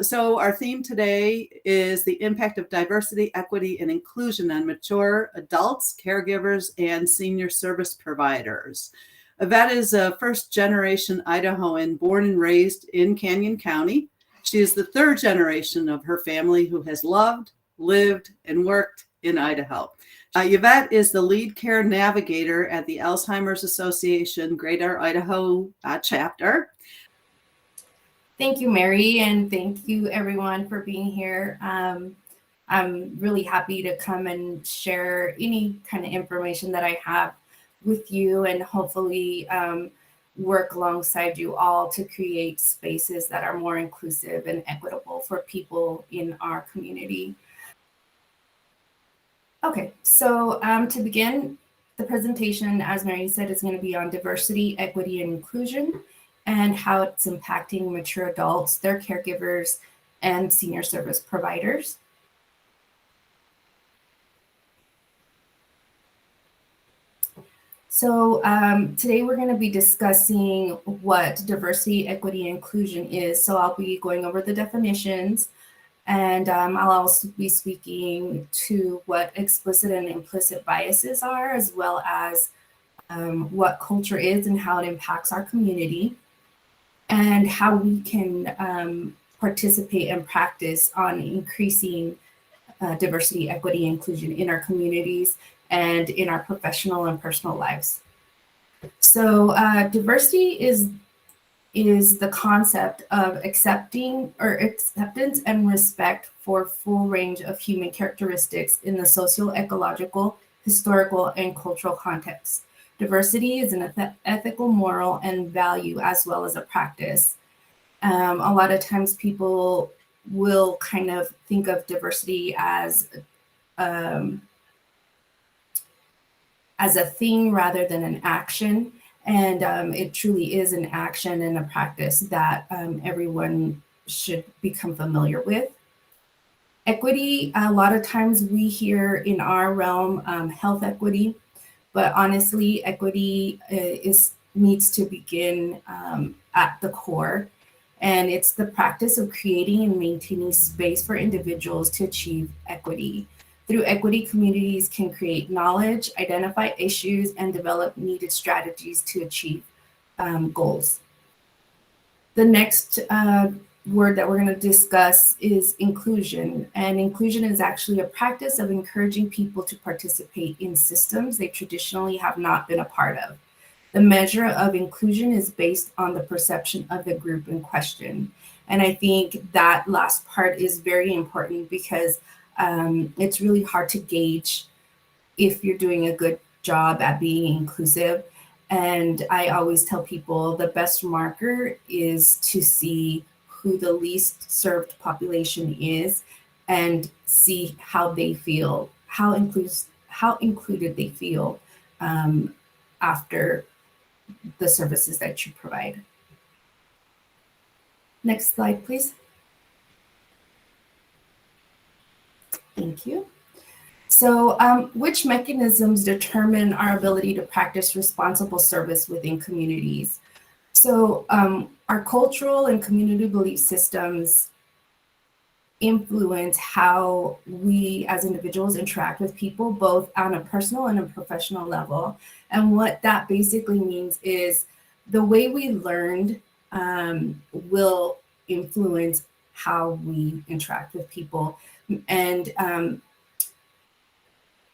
So our theme today is the impact of diversity, equity, and inclusion on mature adults, caregivers, and senior service providers. Yvette is a first-generation Idahoan born and raised in Canyon County. She is the third generation of her family who has loved, lived, and worked in Idaho. Yvette is the lead care navigator at the Alzheimer's Association Greater Idaho chapter. Thank you, Mary, and thank you everyone for being here. I'm really happy to come and share any kind of information that I have with you and hopefully work alongside you all to create spaces that are more inclusive and equitable for people in our community. Okay, so to begin the presentation, as Mary said, is going to be on diversity, equity, and inclusion, and how it's impacting mature adults, their caregivers, and senior service providers. So today we're going to be discussing what diversity, equity, and inclusion is. So I'll be going over the definitions, and I'll also be speaking to what explicit and implicit biases are, as well as what culture is and how it impacts our community, and how we can participate and practice on increasing diversity, equity, and inclusion in our communities and in our professional and personal lives. So diversity is the concept of acceptance and respect for full range of human characteristics in the socio-ecological, historical, and cultural context. Diversity is an ethical, moral, and value, as well as a practice. A lot of times people will kind of think of diversity as a thing rather than an action. And it truly is an action and a practice that everyone should become familiar with. Equity, a lot of times we hear in our realm health equity, but honestly, equity needs to begin at the core. And it's the practice of creating and maintaining space for individuals to achieve equity. Through equity, communities can create knowledge, identify issues, and develop needed strategies to achieve goals. The next word that we're going to discuss is inclusion. And inclusion is actually a practice of encouraging people to participate in systems they traditionally have not been a part of. The measure of inclusion is based on the perception of the group in question. And I think that last part is very important because it's really hard to gauge if you're doing a good job at being inclusive. And I always tell people the best marker is to see who the least served population is and see how they feel, how included they feel after the services that you provide. Next slide, please. Thank you. So which mechanisms determine our ability to practice responsible service within communities? So our cultural and community belief systems influence how we as individuals interact with people, both on a personal and a professional level. And what that basically means is the way we learned will influence how we interact with people. And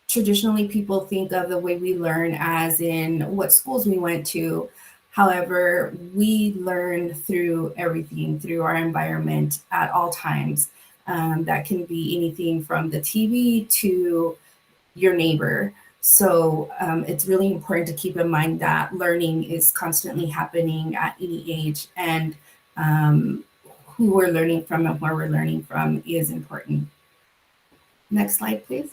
traditionally, people think of the way we learn as in what schools we went to. However, we learn through everything, through our environment at all times. That can be anything from the TV to your neighbor. So it's really important to keep in mind that learning is constantly happening at any age, and who we're learning from and where we're learning from is important. Next slide, please.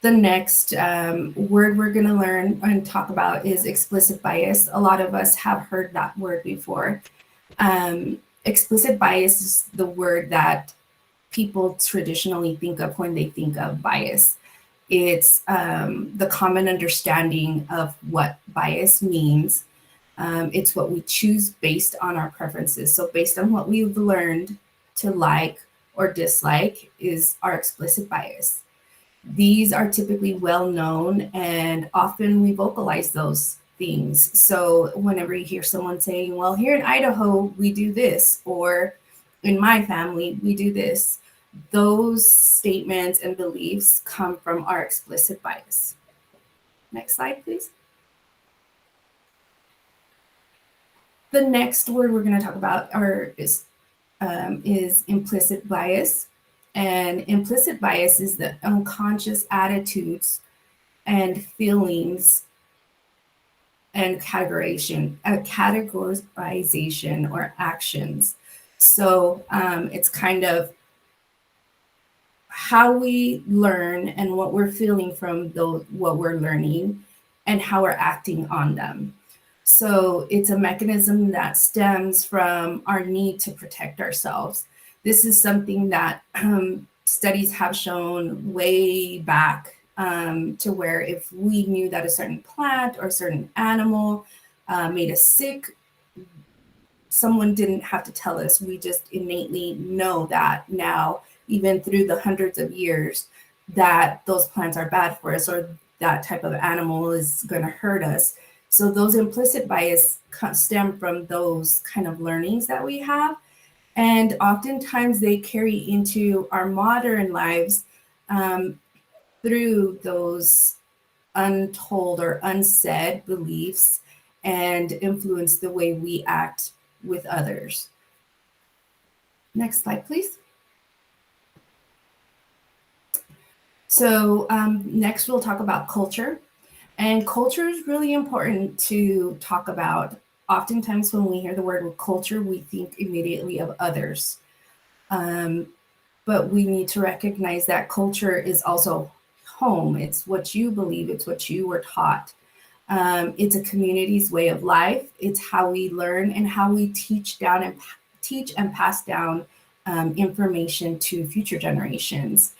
The next word we're going to learn and talk about is explicit bias. A lot of us have heard that word before. Explicit bias is the word that people traditionally think of when they think of bias. It's the common understanding of what bias means. It's what we choose based on our preferences. So based on what we've learned to like or dislike is our explicit bias. These are typically well known, and often we vocalize those things. So whenever you hear someone saying, well, here in Idaho, we do this, or in my family, we do this, those statements and beliefs come from our explicit bias. Next slide, please. The next word we're going to talk about is implicit bias. And implicit bias is the unconscious attitudes and feelings and categorization or actions. So it's kind of how we learn and what we're feeling from what we're learning and how we're acting on them. So it's a mechanism that stems from our need to protect ourselves. This is something that studies have shown way back to where if we knew that a certain plant or a certain animal made us sick, someone didn't have to tell us. We just innately know that now, even through the hundreds of years, that those plants are bad for us or that type of animal is going to hurt us. So those implicit bias stem from those kind of learnings that we have. And oftentimes they carry into our modern lives through those untold or unsaid beliefs and influence the way we act with others. Next slide, please. So next we'll talk about culture. And culture is really important to talk about. Oftentimes when we hear the word culture, we think immediately of others. But we need to recognize that culture is also home. It's what you believe. It's what you were taught. It's a community's way of life. It's how we learn and how we teach and pass down information to future generations.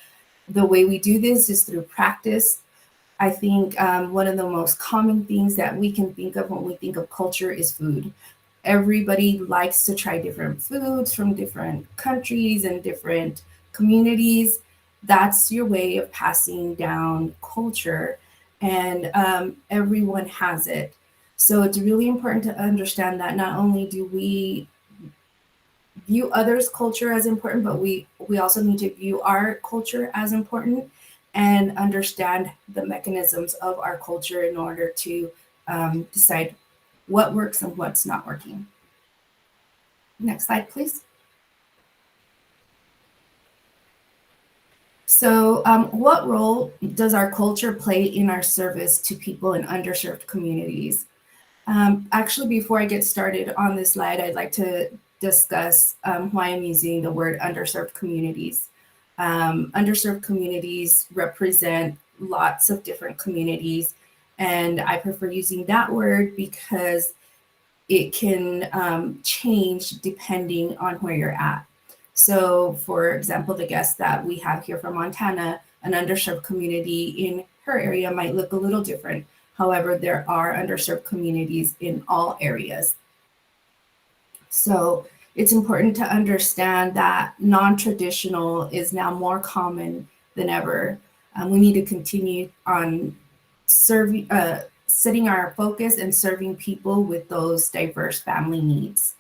The way we do this is through practice. I think one of the most common things that we can think of when we think of culture is food. Everybody likes to try different foods from different countries and different communities. That's your way of passing down culture, and everyone has it. So it's really important to understand that not only do we view others' culture as important, but we also need to view our culture as important and understand the mechanisms of our culture in order to decide what works and what's not working. Next slide, please. So what role does our culture play in our service to people in underserved communities? Actually, before I get started on this slide, I'd like to discuss why I'm using the word underserved communities. Underserved communities represent lots of different communities, and I prefer using that word because it can change depending on where you're at. So, for example, the guest that we have here from Montana, an underserved community in her area might look a little different. However, there are underserved communities in all areas. So it's important to understand that non-traditional is now more common than ever. We need to continue on setting our focus and serving people with those diverse family needs.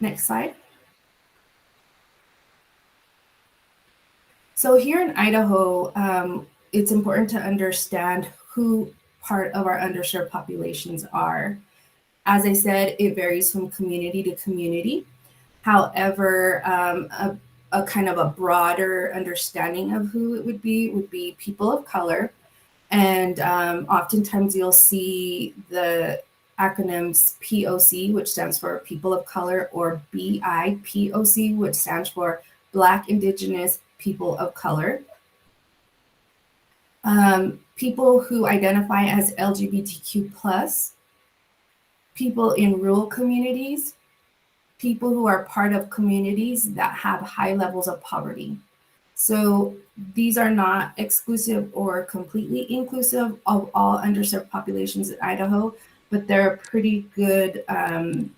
Next slide. So here in Idaho, it's important to understand who part of our underserved populations are. As I said, it varies from community to community. However, a kind of a broader understanding of who it would be people of color. And oftentimes you'll see the acronyms POC, which stands for People of Color, or BIPOC, which stands for Black, Indigenous, People of Color. People who identify as LGBTQ+, people in rural communities, people who are part of communities that have high levels of poverty. So these are not exclusive or completely inclusive of all underserved populations in Idaho, but they're a pretty good kind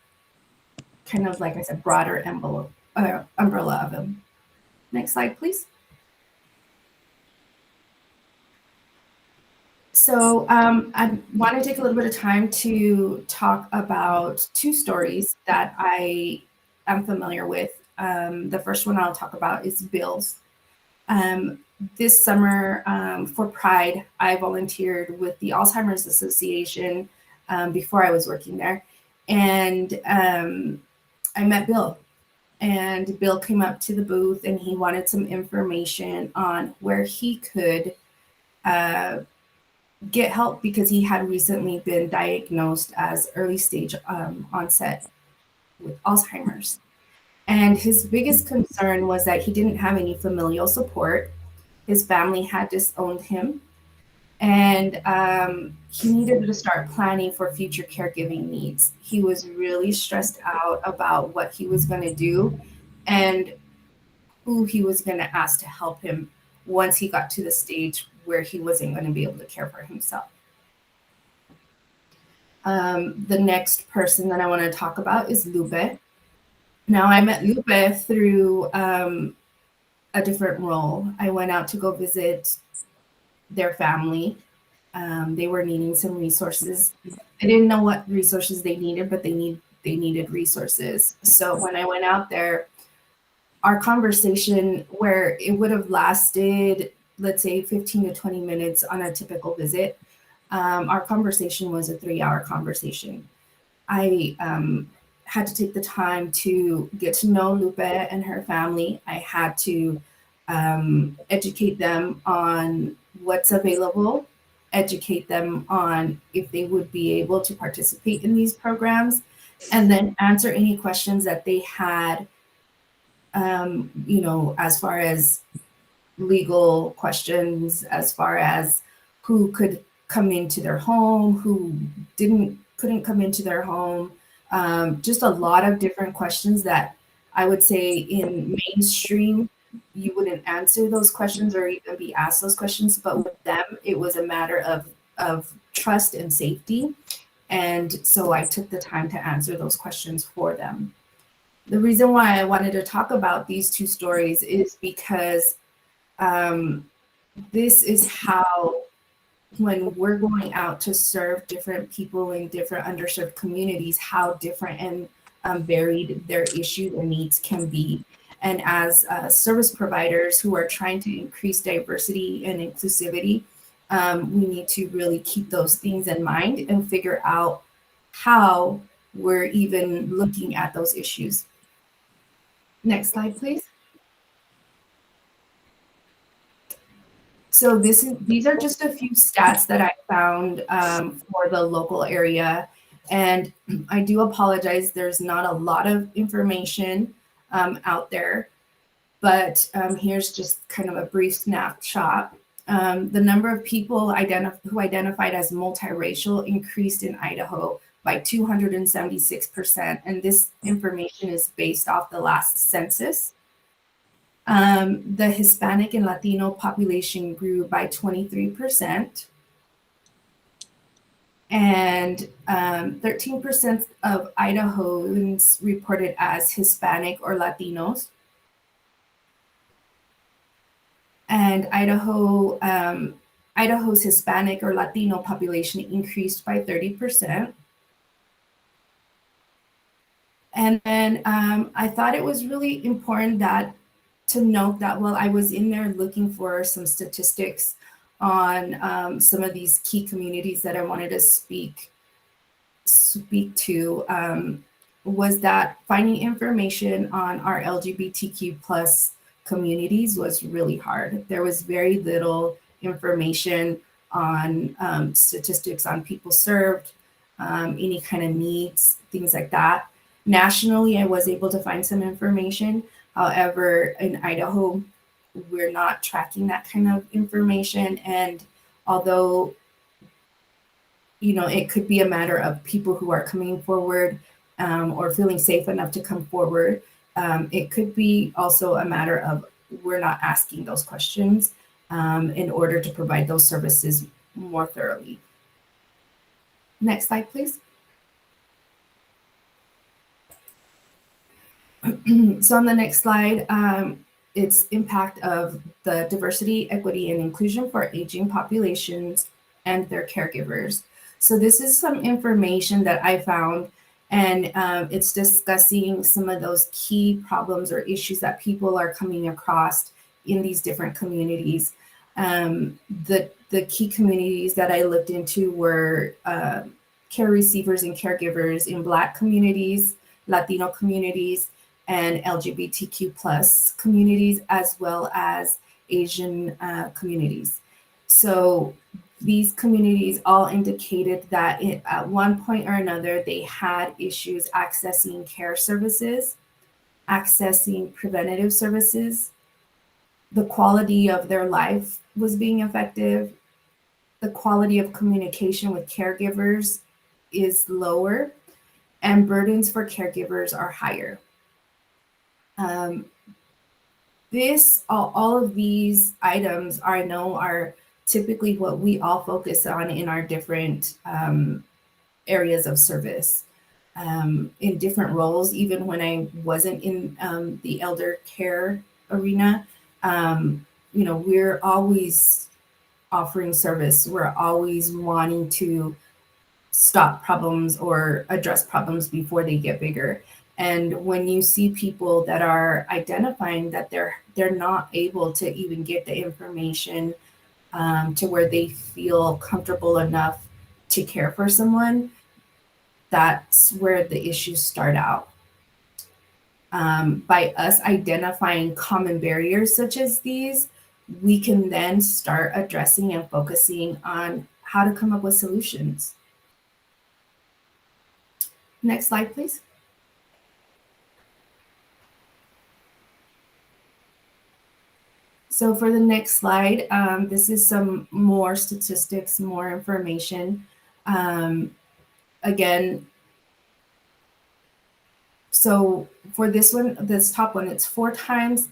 of, like I said, broader umbrella of them. Next slide, please. So I want to take a little bit of time to talk about two stories that I am familiar with. The first one I'll talk about is Bill's. This summer for Pride, I volunteered with the Alzheimer's Association before I was working there. And I met Bill. And Bill came up to the booth and he wanted some information on where he could get help because he had recently been diagnosed as early stage onset with Alzheimer's. And his biggest concern was that he didn't have any familial support. His family had disowned him, and he needed to start planning for future caregiving needs. He was really stressed out about what he was going to do and who he was going to ask to help him once he got to the stage where he wasn't going to be able to care for himself. The next person that I want to talk about is Lupe. Now, I met Lupe through a different role. I went out to go visit their family. They were needing some resources. I didn't know what resources they needed, but they needed resources. So when I went out there, our conversation, where it would have lasted, let's say 15 to 20 minutes on a typical visit, our conversation was a 3-hour conversation. I had to take the time to get to know Lupe and her family. I had to educate them on what's available, educate them on if they would be able to participate in these programs, and then answer any questions that they had, as far as legal questions, as far as who could come into their home, who couldn't come into their home. Just a lot of different questions that I would say in mainstream, you wouldn't answer those questions or even be asked those questions. But with them, it was a matter of trust and safety. And so I took the time to answer those questions for them. The reason why I wanted to talk about these two stories is because this is how, when we're going out to serve different people in different underserved communities, how different and varied their issues and needs can be. And as service providers who are trying to increase diversity and inclusivity, we need to really keep those things in mind and figure out how we're even looking at those issues. Next slide, please. So these are just a few stats that I found for the local area. And I do apologize, there's not a lot of information out there, but here's just kind of a brief snapshot. The number of people who identified as multiracial increased in Idaho by 276%. And this information is based off the last census. The Hispanic and Latino population grew by 23%. And 13% of Idahoans reported as Hispanic or Latinos. And Idaho's Hispanic or Latino population increased by 30%. And then I thought it was really important to note that while I was in there looking for some statistics on some of these key communities that I wanted to speak to, was that finding information on our LGBTQ plus communities was really hard. There was very little information on statistics on people served, any kind of needs, things like that. Nationally, I was able to find some information. However, in Idaho, we're not tracking that kind of information. And although, it could be a matter of people who are coming forward or feeling safe enough to come forward, it could be also a matter of we're not asking those questions in order to provide those services more thoroughly. Next slide, please. So on the next slide, it's impact of the diversity, equity, and inclusion for aging populations and their caregivers. So this is some information that I found, and it's discussing some of those key problems or issues that people are coming across in these different communities. The key communities that I looked into were care receivers and caregivers in Black communities, Latino communities, and LGBTQ plus communities, as well as Asian communities. So these communities all indicated that at one point or another, they had issues accessing care services, accessing preventative services. The quality of their life was being affected. The quality of communication with caregivers is lower, and burdens for caregivers are higher. All of these items I know are typically what we all focus on in our different areas of service, in different roles. Even when I wasn't in the elder care arena, we're always offering service. We're always wanting to stop problems or address problems before they get bigger. And when you see people that are identifying that they're not able to even get the information to where they feel comfortable enough to care for someone, that's where the issues start out. By us identifying common barriers such as these, we can then start addressing and focusing on how to come up with solutions. Next slide, please. So for the next slide, this is some more statistics, more information. Again, so for this one, this top one, it's 4 times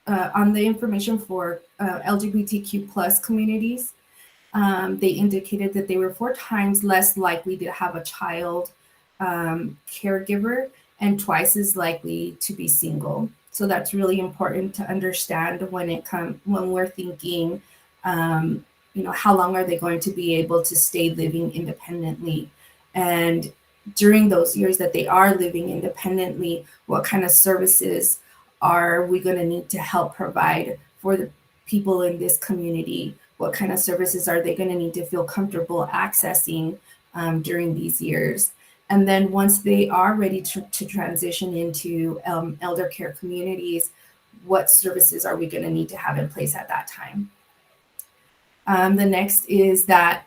on the information for LGBTQ plus communities. They indicated that they were 4 times less likely to have a child caregiver and twice as likely to be single. So that's really important to understand when we're thinking, how long are they going to be able to stay living independently? And during those years that they are living independently, what kind of services are we going to need to help provide for the people in this community? What kind of services are they going to need to feel comfortable accessing during these years? And then once they are ready to transition into elder care communities, what services are we going to need to have in place at that time? The next is that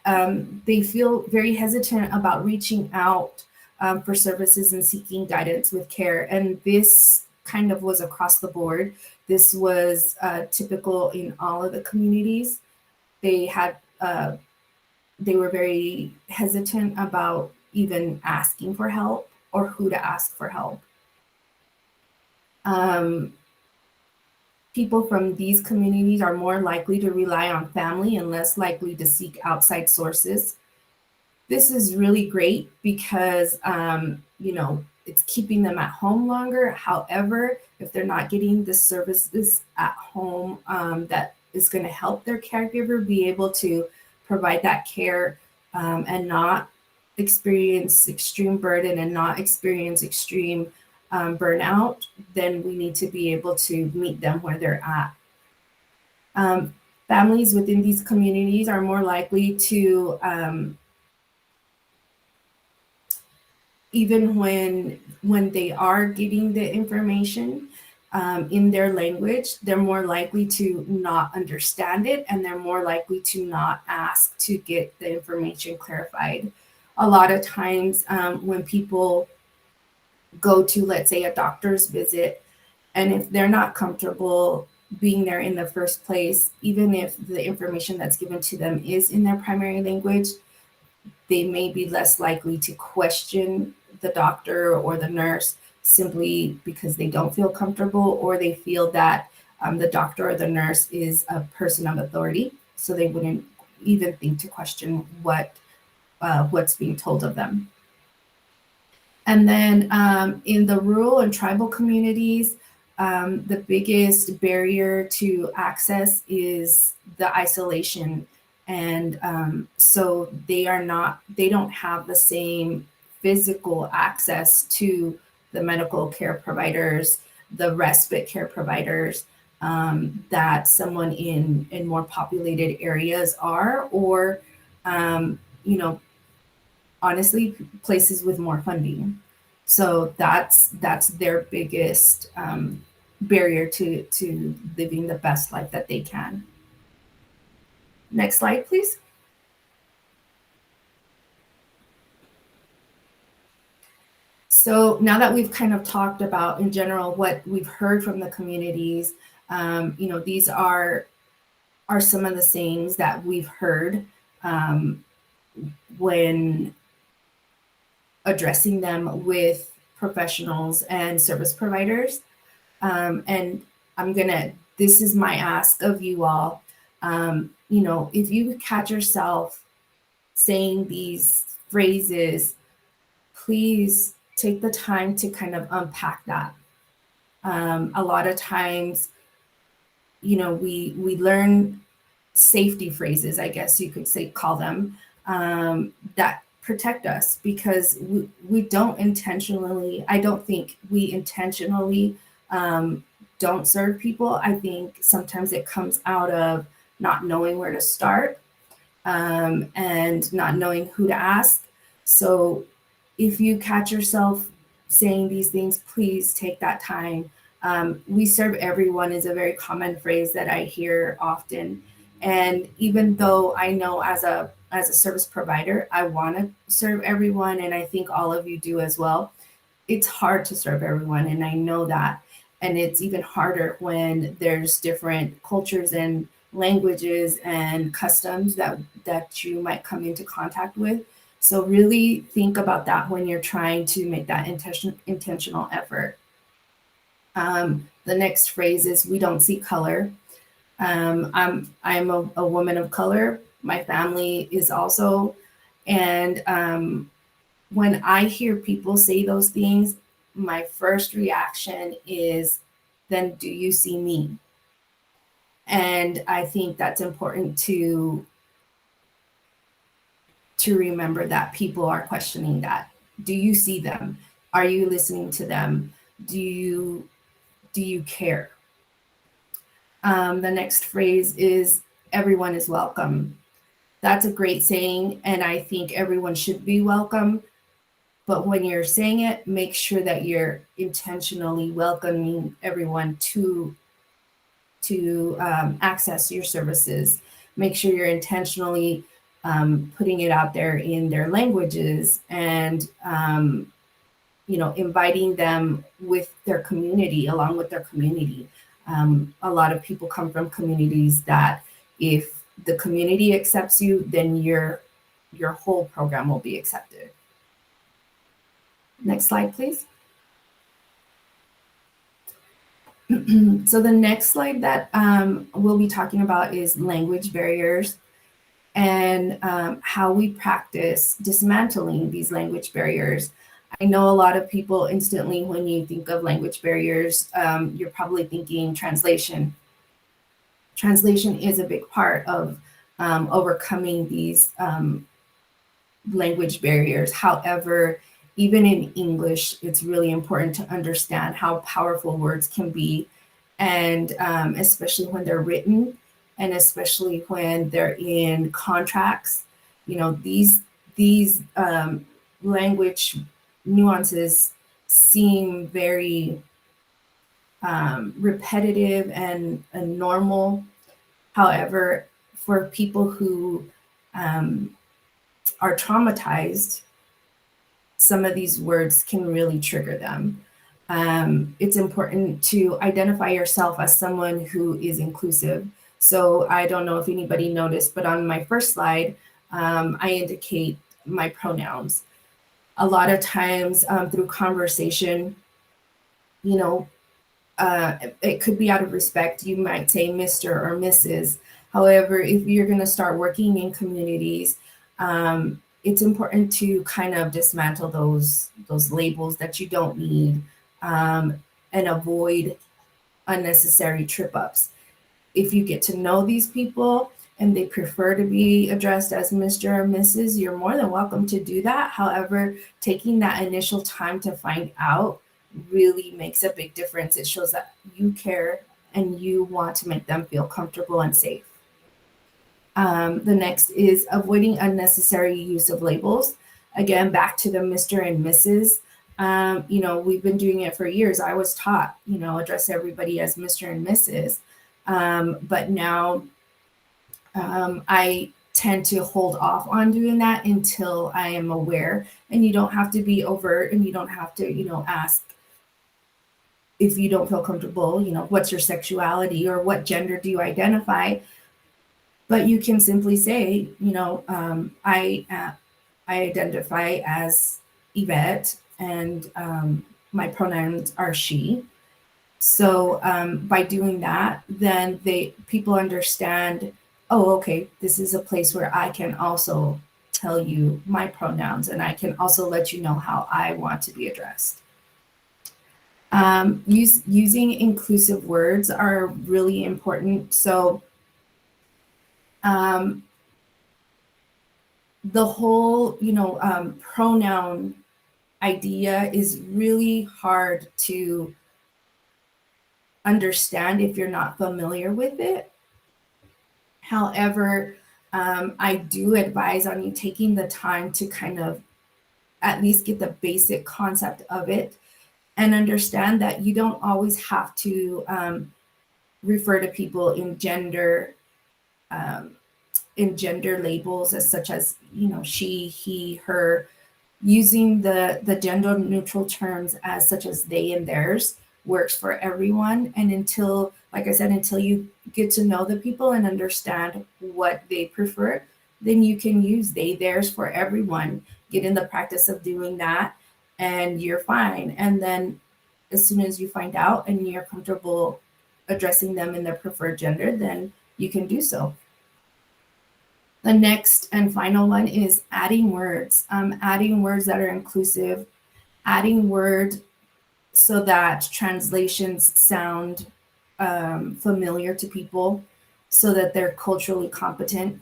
they feel very hesitant about reaching out for services and seeking guidance with care. And this kind of was across the board. This was typical in all of the communities. They were very hesitant about even asking for help or who to ask for help. People from these communities are more likely to rely on family and less likely to seek outside sources. This is really great because, it's keeping them at home longer. However, if they're not getting the services at home that is going to help their caregiver be able to provide that care and not experience extreme burden and not experience extreme burnout, then we need to be able to meet them where they're at. Families within these communities are more likely to, even when they are getting the information in their language, they're more likely to not understand it, and they're more likely to not ask to get the information clarified. A lot of times when people go to, let's say, a doctor's visit, and if they're not comfortable being there in the first place, even if the information that's given to them is in their primary language, they may be less likely to question the doctor or the nurse simply because they don't feel comfortable, or they feel that the doctor or the nurse is a person of authority, so they wouldn't even think to question what's being told of them. And then in the rural and tribal communities, the biggest barrier to access is the isolation. And so they don't have the same physical access to the medical care providers, the respite care providers that someone in more populated areas are, or, honestly, places with more funding. So that's their biggest barrier to living the best life that they can. Next slide, please. So now that we've kind of talked about in general what we've heard from the communities, these are some of the things that we've heard when addressing them with professionals and service providers. And this is my ask of you all. If you catch yourself saying these phrases, please take the time to kind of unpack that. A lot of times, we learn safety phrases, I guess you could call them, that protect us, because we don't intentionally, I don't think we intentionally don't serve people. I think sometimes it comes out of not knowing where to start and not knowing who to ask. So if you catch yourself saying these things, please take that time. We serve everyone is a very common phrase that I hear often. And even though I know as a service provider, I want to serve everyone, and I think all of you do as well, it's hard to serve everyone, and I know that. And it's even harder when there's different cultures and languages and customs that you might come into contact with. So really think about that when you're trying to make that intentional effort. The next phrase is, we don't see color. I'm a woman of color. My family is also. And when I hear people say those things, my first reaction is, then do you see me? And I think that's important to remember, that people are questioning that. Do you see them? Are you listening to them? Do you care? The next phrase is, everyone is welcome. That's a great saying, and I think everyone should be welcome. But when you're saying it, make sure that you're intentionally welcoming everyone to access your services. Make sure you're intentionally putting it out there in their languages, and inviting them with their community, along with their community. A lot of people come from communities that if the community accepts you, then your whole program will be accepted. Next slide, please. So the next slide that we'll be talking about is language barriers, and how we practice dismantling these language barriers. I know a lot of people instantly, when you think of language barriers, you're probably thinking translation. Translation is a big part of overcoming these language barriers. However, even in English, it's really important to understand how powerful words can be, and especially when they're written, and especially when they're in contracts. These language nuances seem very repetitive and normal. However, for people who are traumatized, some of these words can really trigger them. It's important to identify yourself as someone who is inclusive. So I don't know if anybody noticed, but on my first slide, I indicate my pronouns. A lot of times through conversation, it could be out of respect. You might say Mr. or Mrs. However, if you're going to start working in communities, it's important to kind of dismantle those labels that you don't need, and avoid unnecessary trip ups. If you get to know these people and they prefer to be addressed as Mr. or Mrs., you're more than welcome to do that. However, taking that initial time to find out really makes a big difference. It shows that you care and you want to make them feel comfortable and safe. The next is avoiding unnecessary use of labels. Again, back to the Mr. and Mrs. We've been doing it for years. I was taught, address everybody as Mr. and Mrs. But now I tend to hold off on doing that until I am aware. And you don't have to be overt, and you don't have to, ask if you don't feel comfortable, what's your sexuality or what gender do you identify? But you can simply say, I identify as Yvette, and my pronouns are she. So by doing that, then people understand, oh, okay, this is a place where I can also tell you my pronouns, and I can also let you know how I want to be addressed. Using inclusive words are really important. So the whole, pronoun idea is really hard to understand if you're not familiar with it. However, I do advise on you taking the time to kind of at least get the basic concept of it, and understand that you don't always have to refer to people in gender labels, as such as, she, he, her. Using the gender neutral terms as such as they and theirs works for everyone. And until you get to know the people and understand what they prefer, then you can use they, theirs for everyone. Get in the practice of doing that, and you're fine. And then as soon as you find out and you're comfortable addressing them in their preferred gender, then you can do so. The next and final one is adding words. Adding words that are inclusive, adding words so that translations sound familiar to people, so that they're culturally competent.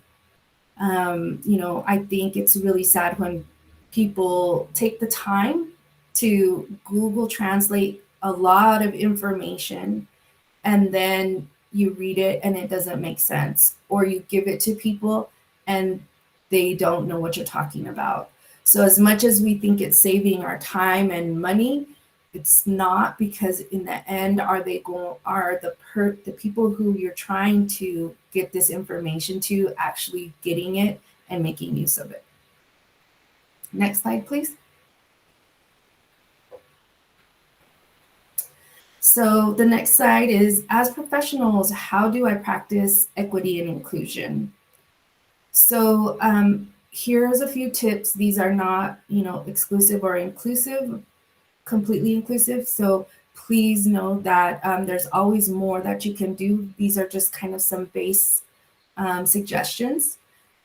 I think it's really sad when people take the time to Google Translate a lot of information, and then you read it and it doesn't make sense, or you give it to people and they don't know what you're talking about. So as much as we think it's saving our time and money, it's not, because in the end, are the people who you're trying to get this information to actually getting it and making use of it. Next slide, please. So the next slide is, as professionals, how do I practice equity and inclusion? So here's a few tips. These are not, exclusive or inclusive, completely inclusive. So please know that there's always more that you can do. These are just kind of some base suggestions.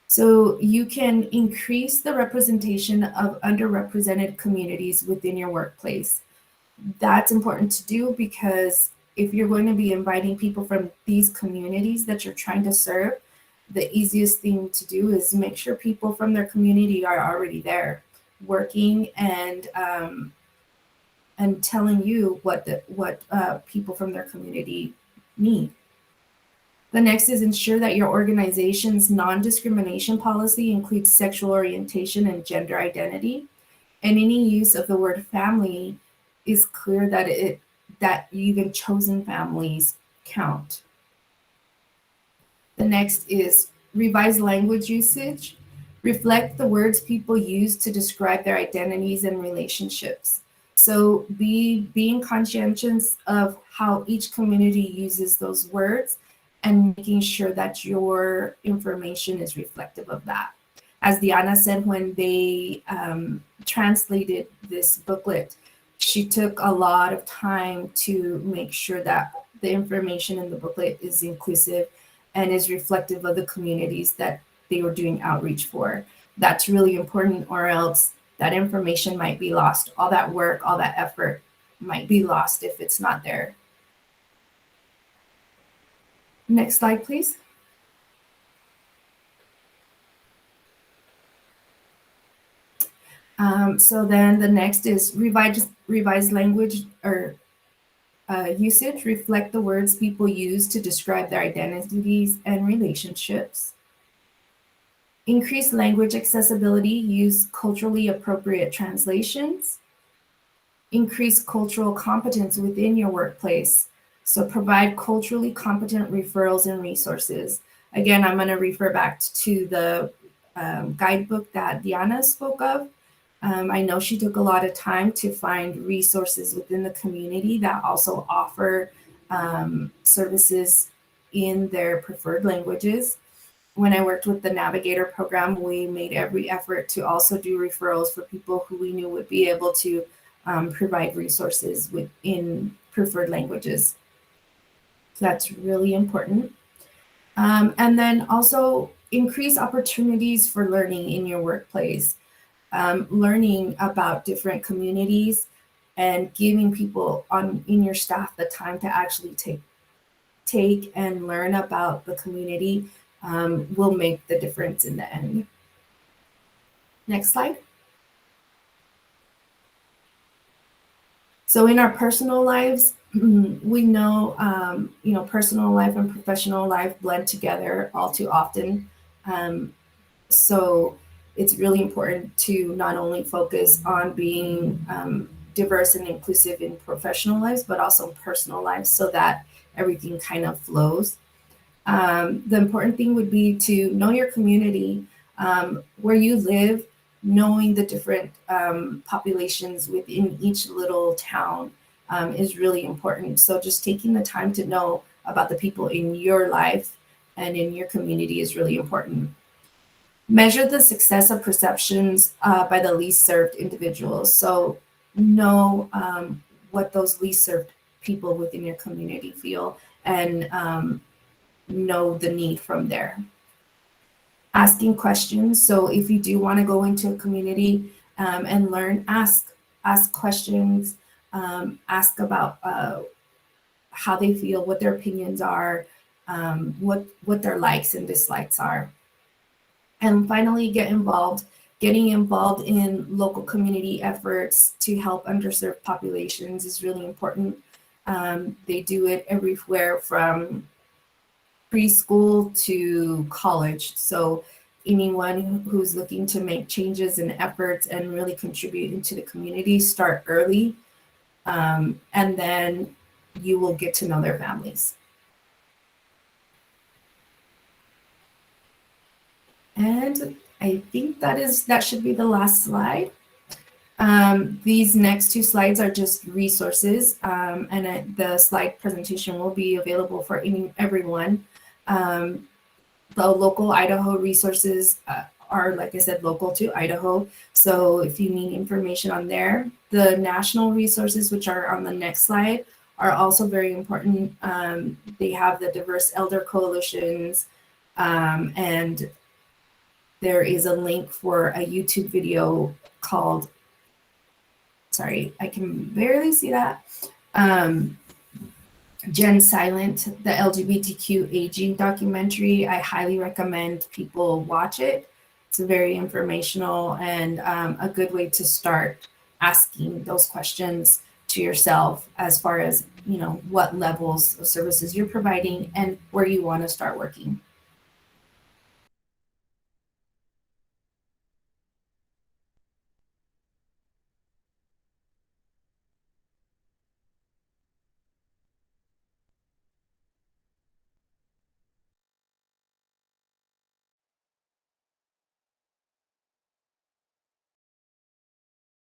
So you can increase the representation of underrepresented communities within your workplace. That's important to do, because if you're going to be inviting people from these communities that you're trying to serve, the easiest thing to do is make sure people from their community are already there working and telling you what people from their community need. The next is ensure that your organization's non-discrimination policy includes sexual orientation and gender identity, and any use of the word family is clear that even chosen families count. The next is revise language usage. Reflect the words people use to describe their identities and relationships. So being conscientious of how each community uses those words, and making sure that your information is reflective of that. As Diana said, when they translated this booklet She took a lot of time to make sure that the information in the booklet is inclusive and is reflective of the communities that they were doing outreach for. That's really important, or else that information might be lost. All that work, all that effort might be lost if it's not there. Next slide, please. So then the next is revise language or usage, reflect the words people use to describe their identities and relationships. Increase language accessibility, use culturally appropriate translations. Increase cultural competence within your workplace. So provide culturally competent referrals and resources. Again, I'm going to refer back to the guidebook that Diana spoke of. I know she took a lot of time to find resources within the community that also offer services in their preferred languages. When I worked with the Navigator program, we made every effort to also do referrals for people who we knew would be able to provide resources within preferred languages. So that's really important. And then also increase opportunities for learning in your workplace. Learning about different communities and giving people in your staff the time to actually take and learn about the community will make the difference in the end. Next slide. So in our personal lives, we know, personal life and professional life blend together all too often. So it's really important to not only focus on being diverse and inclusive in professional lives, but also personal lives so that everything kind of flows. The important thing would be to know your community, where you live, knowing the different populations within each little town is really important. So just taking the time to know about the people in your life and in your community is really important. Measure the success of perceptions by the least served individuals. So know what those least served people within your community feel and know the need from there. Asking questions. So if you do want to go into a community and learn, ask questions, ask about how they feel, what their opinions are, what their likes and dislikes are. And finally, getting involved in local community efforts to help underserved populations is really important. They do it everywhere from preschool to college. So anyone who's looking to make changes and efforts and really contribute into the community, start early, and then you will get to know their families. And I think that should be the last slide. These next two slides are just resources, and the slide presentation will be available for everyone. The local Idaho resources are, like I said, local to Idaho. So if you need information on there, the national resources, which are on the next slide, are also very important. They have the diverse elder coalitions, and there is a link for a YouTube video called, sorry, I can barely see that, Gen Silent, the LGBTQ aging documentary. I highly recommend people watch it. It's very informational and a good way to start asking those questions to yourself as far as, what levels of services you're providing and where you want to start working.